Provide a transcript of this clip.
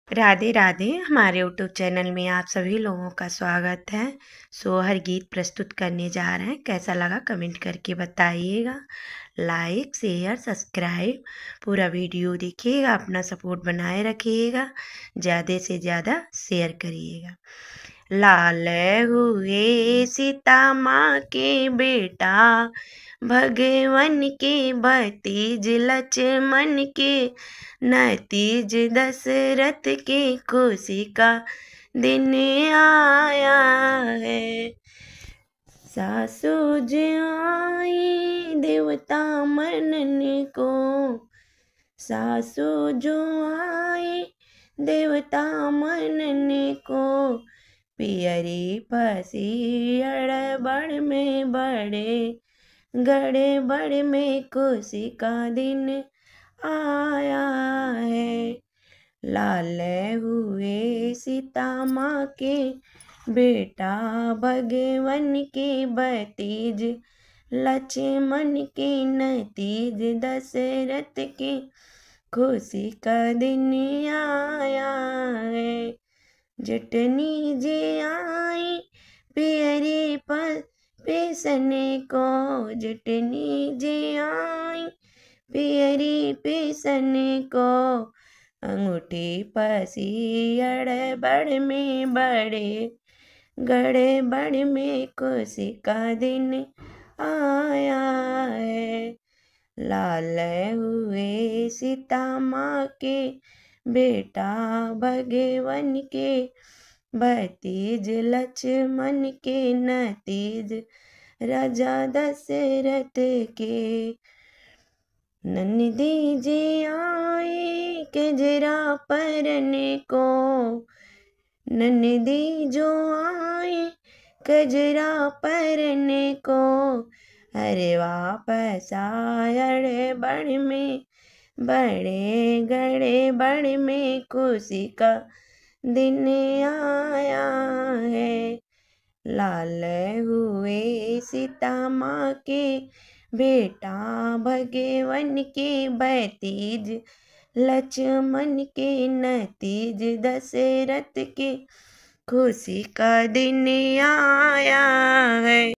राधे राधे। हमारे YouTube channel में आप सभी लोगों का स्वागत है। सोहर गीत प्रस्तुत करने जा रहे हैं। कैसा लगा कमेंट करके बताइएगा। लाइक शेयर सब्सक्राइब पूरा वीडियो देखिएगा, अपना सपोर्ट बनाए रखिएगा, ज़्यादा से ज़्यादा शेयर करिएगा। लाल हुए सीता माँ के बेटा, भगवन के भतीज लक्ष्मण के नतीज, दशरथ के खुशी का दिन आया है। सासु आई देवता मनने को, सासु जो आई देवता मनने को, पियरी फसी अड़बड़ में बड़े, गड़बड़ में खुशी का दिन आया है। लाल हुए सीता माँ के बेटा, भगवन के भतीज लक्ष्मण के नतीज, दशरथ के खुशी का दिन आया है। जटनी जे आई पियरी पेसने को, जटनी जे आई पियरी पेसने को, अंगूठी पसी अड़बड़ में बड़े, गड़बड़ में खुशी का दिन आया है। लाल हुए सीता माँ के बेटा, भगवन के भतीज लक्ष्मण के नतीज, राजा दशरथ के। नंदी जी आए कजरा परने को, नंदी जो आए कजरा परने को, अरे वापस आए बड़ में बड़े, गड़बड़ में खुशी का दिन आया है। लाल हुए सीता माँ के बेटा, भगवन के भतीज लक्ष्मण के नतीज, दशरथ के खुशी का दिन आया है।